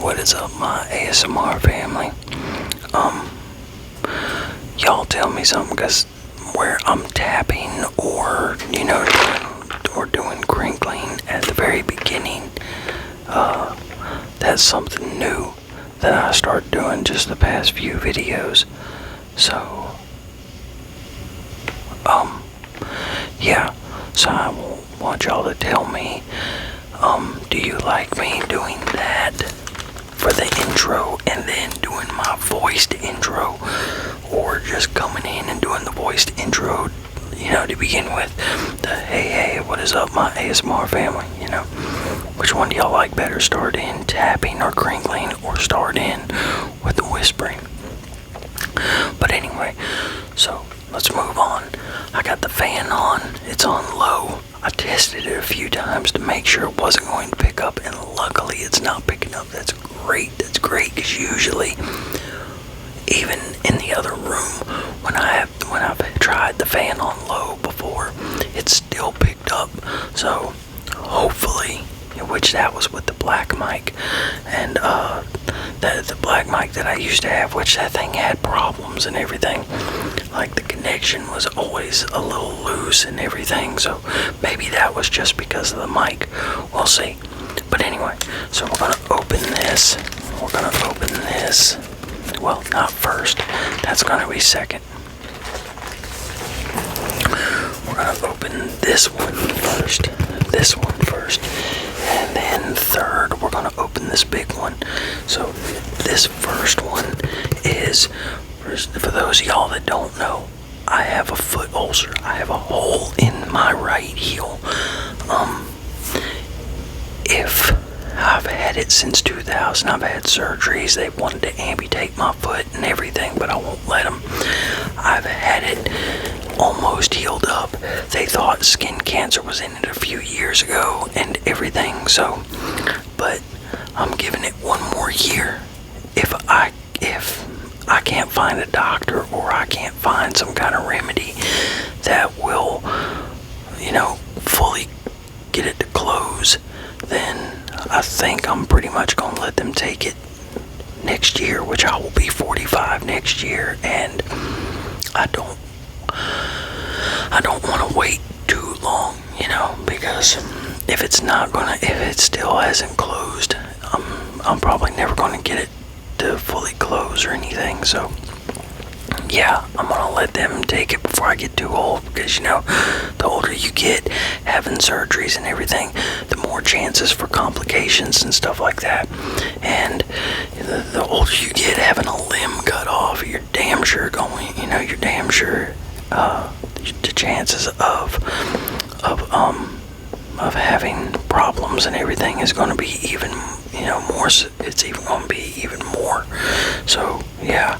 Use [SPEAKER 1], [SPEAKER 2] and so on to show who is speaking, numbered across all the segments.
[SPEAKER 1] what is up, my ASMR family? Y'all tell me something, because where I'm tapping or, doing crinkling at the very beginning, that's something new that I started doing just the past few videos. So, yeah, so I want y'all to tell me, do you like me doing that for the intro and then doing my voiced intro, or just coming in and doing the voiced intro, to begin with, the hey, what is up, my ASMR family, which one do y'all like better, start in tapping or crinkling, or start in with the whispering? But anyway, so let's move on. I got the fan on, it's on low. I tested it a few times to make sure it wasn't going to pick up, and luckily it's not picking up. That's great, because usually, even in the other room, when I've tried the fan on low before, it's still picked up. So hopefully, which that was with the black mic, and the black mic that I used to have, which that thing had problems and everything. Like the connection was always a little loose and everything, so maybe that was just because of the mic. We'll see. But anyway, so we're gonna open this. Well, not first. That's gonna be second. We're gonna open this one first, and then third we're gonna open this big one. So this first one is, for those of y'all that don't know, I have a foot ulcer. I have a hole in my right heel. If I've had it since 2000, I've had surgeries. They wanted to amputate my foot and everything, but I won't let them. I've had it almost healed up. They thought skin cancer was in it a few years ago and everything, so, but I'm giving it one more year. If I can't find a doctor, or I can't find some kind of remedy that will, fully get it to close, then I think I'm pretty much going to let them take it next year, which I will be 45 next year, and I don't want to wait too long, because if it still hasn't closed, I'm probably never going to get it to fully close or anything. So yeah, I'm gonna let them take it before I get too old, because the older you get, having surgeries and everything, the more chances for complications and stuff like that. And the older you get, having a limb cut off, you're damn sure the chances of having problems and everything is going to be even more. It's even going to be even more. So yeah,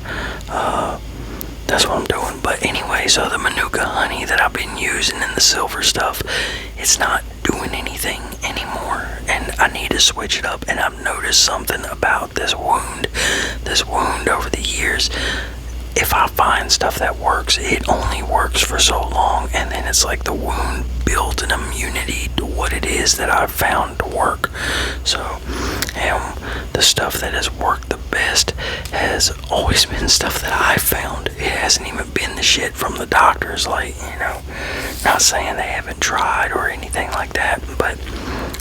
[SPEAKER 1] that's what I'm doing. But anyway, so the Manuka honey that I've been using and the silver stuff, it's not doing anything anymore, and I need to switch it up. And I've noticed something about this wound over the years. If I find stuff that works, it only works for so long, and then it's like the wound builds an immunity to what it is that I've found to work. So, the stuff that has worked the best has always been stuff that I found. It hasn't even been the shit from the doctors, like, not saying they haven't tried or anything like that, but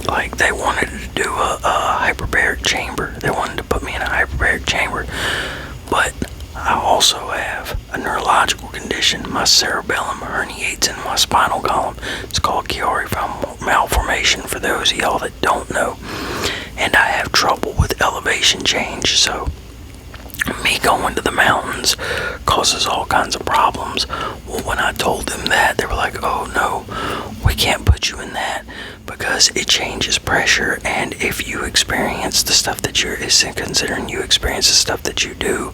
[SPEAKER 1] like they wanted to do a hyperbaric chamber. They wanted to put me in a hyperbaric chamber, but I also have a neurological condition. My cerebellum herniates in my spinal column. It's called Chiari malformation, for those of y'all that don't know. And I have trouble with elevation change, so me going to the mountains causes all kinds of problems. Well, when I told them that, they were like, oh no, we can't put you in that, because it changes pressure, and if you experience the stuff that considering you experience the stuff that you do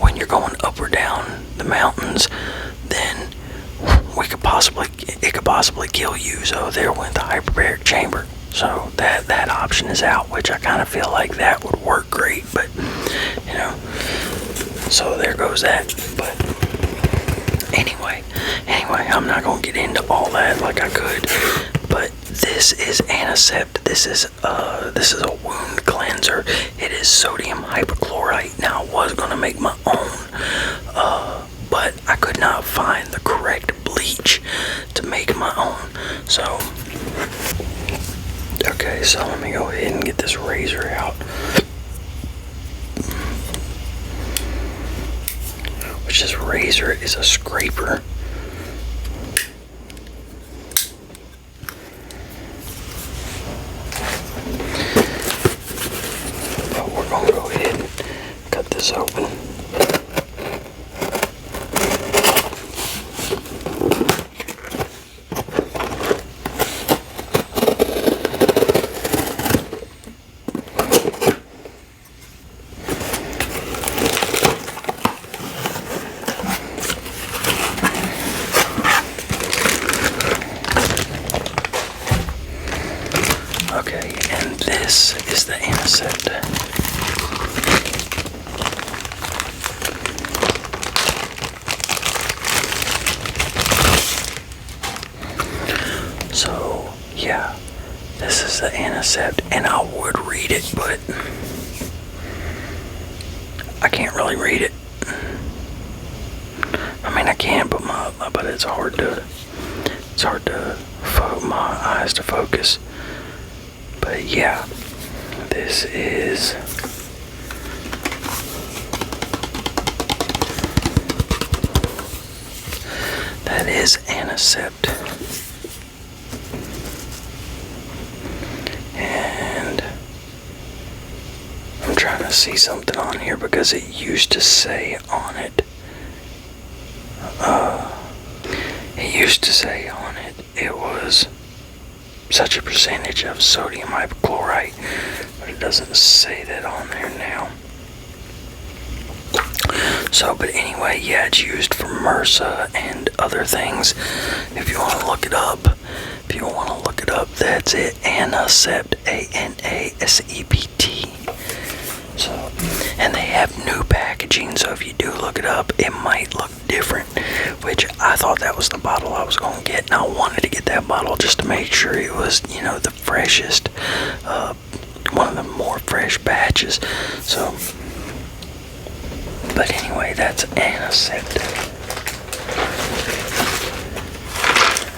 [SPEAKER 1] when you're going up or down the mountains, then it could possibly kill you. So there went the hyperbaric chamber. So that option is out, which I kind of feel like that would work great, but so there goes that. But anyway, I'm not gonna get into all that like I could, but this is Anacept. This is a wound cleanser. It sodium hypochlorite. Now, I was going to make my own, but I could not find the correct bleach to make my own. So, okay, so let me go ahead and get this razor out. Which this razor is a scraper. But we're going to go ahead and cut this open. Okay, and this is the Anisept. So, yeah, this is the Anisept, and I would read it, but I can't really read it. I mean, I can, but it's hard to my eyes to focus. But yeah, this is Anisept. And I'm trying to see something on here because it used to say on it. It was such a percentage of sodium hypochlorite, but it doesn't say that on there now. So, but anyway, yeah, it's used for MRSA and other things. If you want to look it up, that's it. Anisept, Anasept. So, and they have new packaging, so if you do look it up, it might look different, which I thought that was the bottle I was going to get, and I wanted to get that bottle just to make sure it was, the freshest, one of the more fresh batches. So, but anyway, that's Anisept.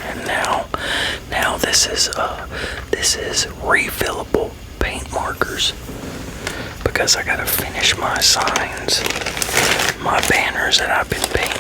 [SPEAKER 1] And now this is refillable paint markers, because I gotta finish my signs, my banners that I've been painting.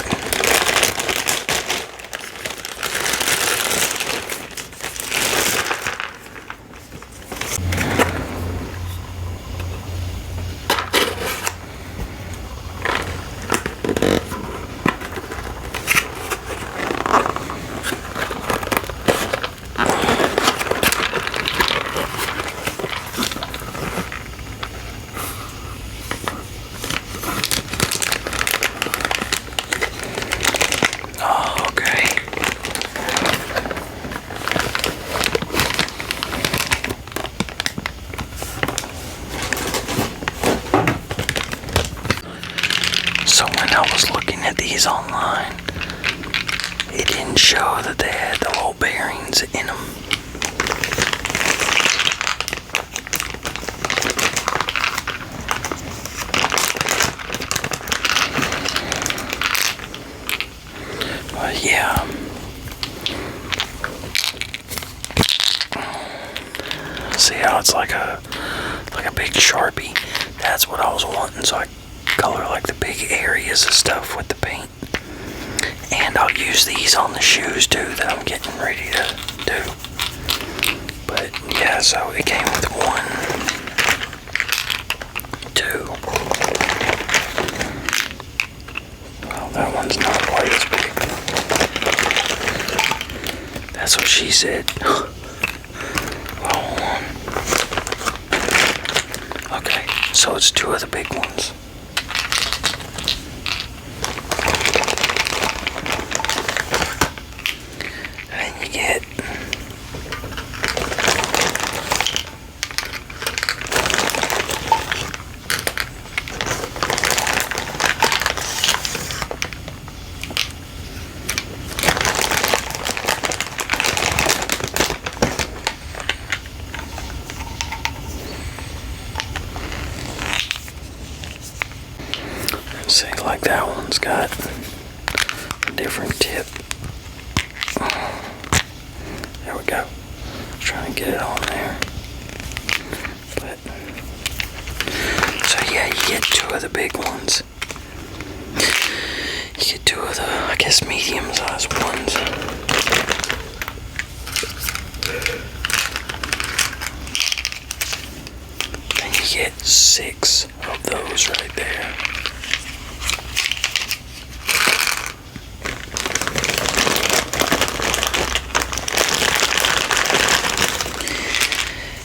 [SPEAKER 1] So when I was looking at these online, it didn't show that they had the little bearings in them. But yeah. See how it's like a big Sharpie? That's what I was wanting, so I color like the big areas of stuff with the paint. And I'll use these on the shoes too that I'm getting ready to do. But yeah, so it came with 1, 2. Well, that one's not quite as big. That's what she said. Well, hold on. Okay, so it's 2 of the big ones. Get See, like that one's got a different tip. There we go. Trying to get it on there. But so yeah, you get two of the big ones. You get two of the, I guess, medium-sized ones. And you get 6 of those right there.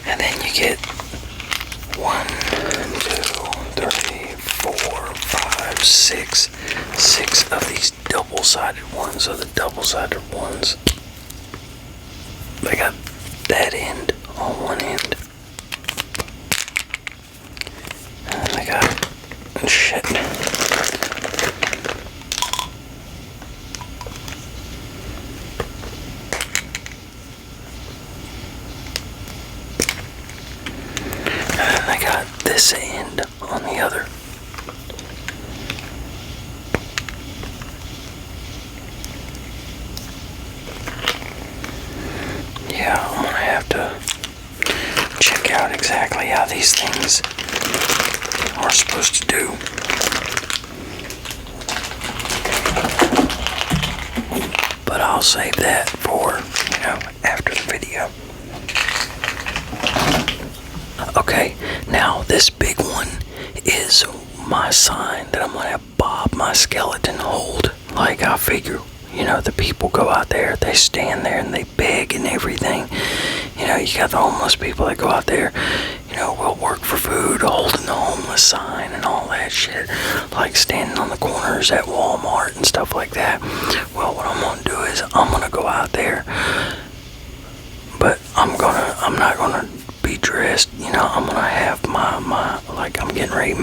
[SPEAKER 1] And then you get 1, 2, 3, 4, 5, 6 of these double-sided ones. So the double-sided ones, they got that end on one end. And they got shit. And then they got this end on the other. Yeah, I'm gonna have to check out exactly how these things are supposed to do. But I'll save that for, after the video. Okay, now this big one is my sign that I'm gonna have Bob, my skeleton, hold. Like, I figure, the people go out there, they stand there and they beg and everything. You got the homeless people that go out there, will work for food, holding the homeless sign and all that shit. Like standing on the corners at Walmart and stuff like that. Well, what I'm gonna do is I'm gonna go out there, but I'm not gonna be dressed, I'm gonna have my like, I'm getting ready to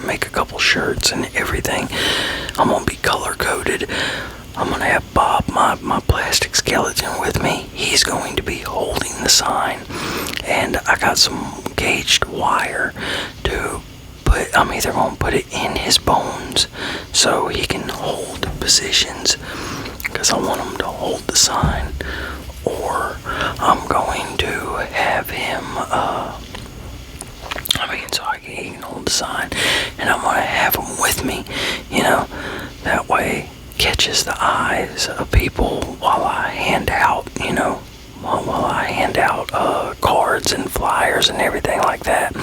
[SPEAKER 1] make a couple shirts and everything. I'm gonna be color coded. I'm gonna have Bob, my plastic skeleton, with me. He's going to be holding the sign, and I got some gauged wire to put. I'm either gonna put it in his bones so he can hold positions, because I want him to hold the sign, or I'm going to have him, so he can hold the sign, and I'm gonna have him with me, that way catches the eyes of people while I hand out, while I hand out cards and flyers and everything like that.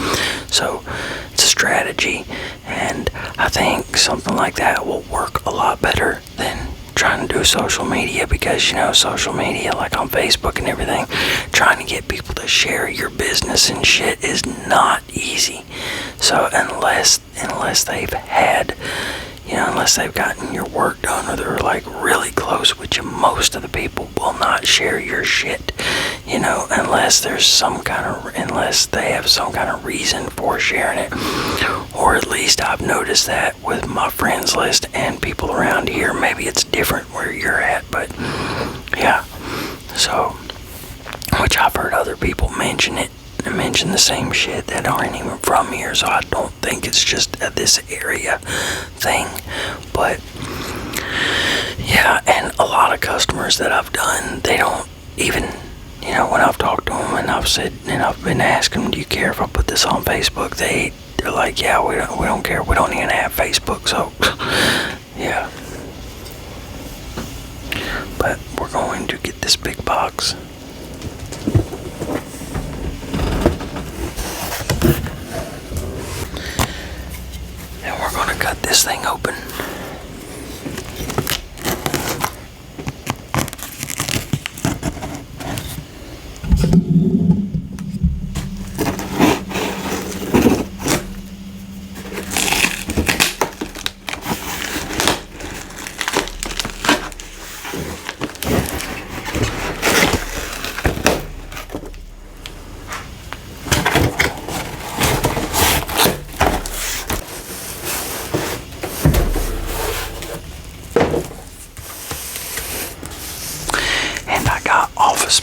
[SPEAKER 1] So it's a strategy, and I think something like that will work a lot better than trying to do social media, because social media, like on Facebook and everything, trying to get people to share your business and shit is not easy. So unless they've had, unless they've gotten your work done, or they're like really close with you, most of the people will not share your shit, unless they have some kind of reason for sharing it. Or at least I've noticed that with my friends list and people around here. Maybe it's different where you're at, but yeah. So, which I've heard other people mention the same shit that aren't even from here, so I don't think it's just this area thing. But yeah, and a lot of customers that I've done, they don't even, when I've talked to them and I've said, and I've been asking them, do you care if I put this on Facebook? They're like, yeah, we don't care, we don't even have Facebook. So yeah, but we're going to get this big box. And we're going to cut this thing open.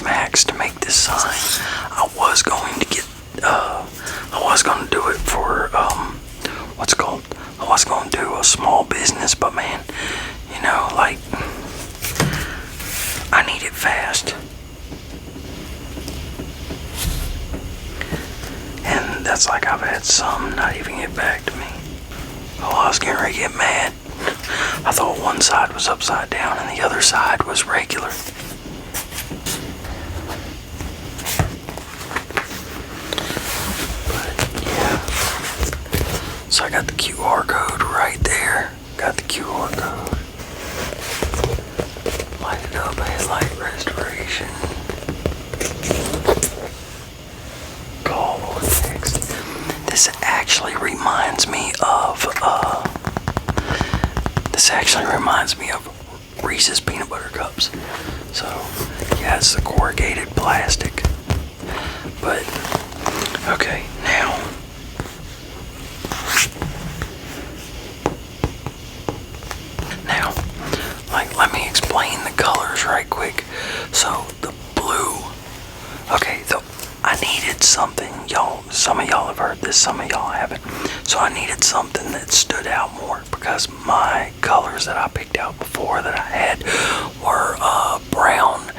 [SPEAKER 1] Max to make this sign. I was going to do it for was gonna do a small business, but man, like, I need it fast. And that's like I've had some not even get back to me. Oh, I was getting ready to get mad. I thought one side was upside down and the other side was regular. But yeah. So I got the QR code right there. Got the QR code. Light it up, headlight restoration. Call or text. This actually reminds me of Reese's peanut butter cups. So yeah, it's the corrugated plastic. But okay, now like, let me explain the colors right quick. So the blue, okay, I needed something, y'all. Some of y'all have heard this, some of y'all haven't. So I needed something that stood out more, because my colors that I picked out before that I had were brown.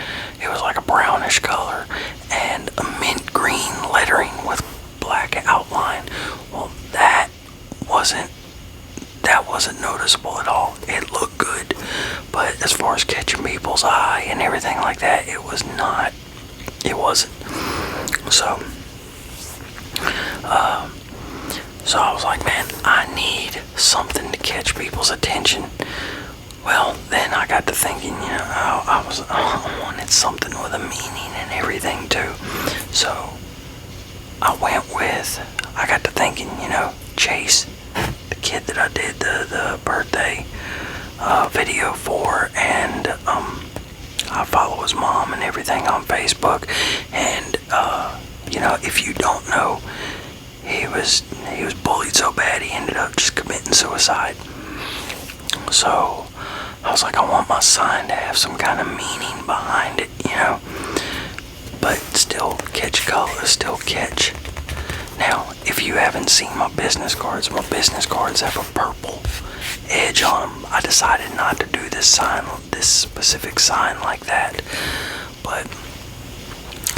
[SPEAKER 1] It was like a brownish color and a mint green lettering with black outline. Well, that wasn't noticeable at all. It looked good, but as far as catching people's eye and everything like that, it wasn't. So I was like, man, I need something to catch people's attention. Well, then I got to thinking, I wanted something with a meaning and everything too. So I got to thinking, Chase, the kid that I did the birthday video for, and I follow his mom and everything on Facebook, and if you don't know, he was bullied so bad he ended up just committing suicide. So I was like, I want my sign to have some kind of meaning behind it, but still catch color, still catch. Now, if you haven't seen my business cards have a purple edge on them. I decided not to do this specific sign like that. But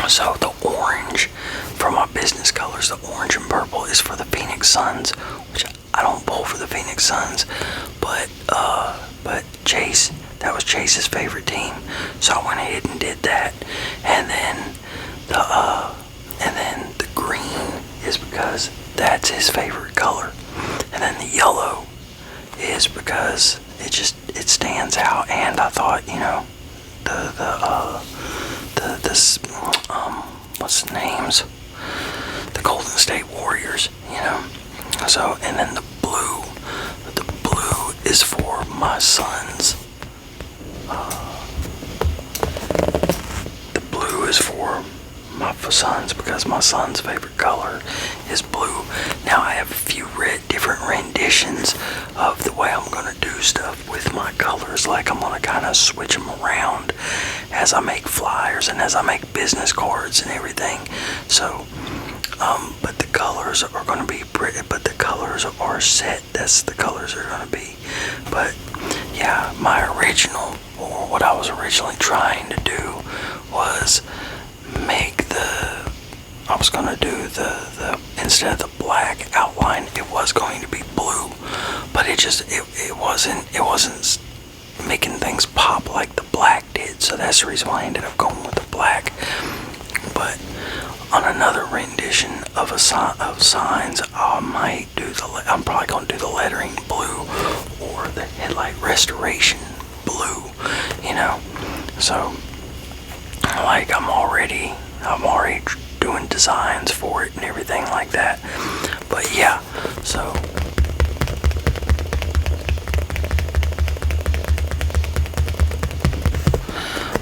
[SPEAKER 1] so the orange for my business colors, the orange and purple, is for the Phoenix Suns, which I don't pull for the Phoenix Suns, but Chase, that was Chase's favorite team, so I went ahead and did that. And then the green is because that's his favorite color, and then the yellow is because it stands out. And I thought, what's the names? The Golden State Warriors, So, and then the blue is for my sons. The blue is for my sons because my son's favorite color is blue. Now I have a few different renditions of the way I'm going to do stuff with my colors. Like, I'm going to kind of switch them around as I make flyers and as I make business cards and everything. So, but the colors are going to be pretty, but the colors are set. That's the colors are going to be. But yeah, my original, or what I was originally trying to do was I was going to do the instead of the black outline, it was going to be blue, but it wasn't making things pop like the black did. So that's the reason why I ended up going with the black. But on another rendition of signs, I'm probably going to do the lettering blue or the headlight restoration blue, So, like, I'm already doing designs for it and everything like that. But yeah, so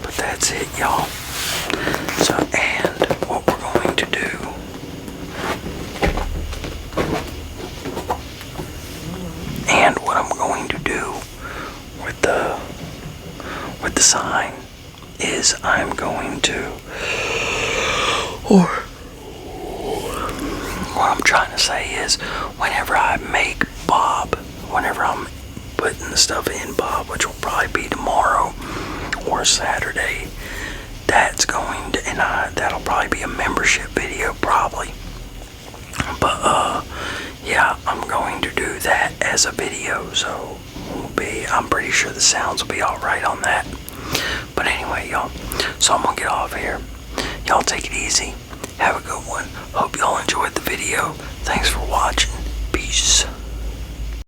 [SPEAKER 1] but that's it, y'all. So, and what we're going to do, and what I'm going to do with the sign is I'm going to, or what I'm trying to say is, whenever I make Bob, whenever I'm putting the stuff in Bob, which will probably be tomorrow or Saturday, that's going to, and that'll probably be a membership video probably. But yeah, I'm going to do that as a video, so I'm pretty sure the sounds will be alright on that. But anyway, y'all, so I'm gonna get off here. Y'all take it easy. Have a good one. Hope y'all enjoyed the video. Thanks for watching.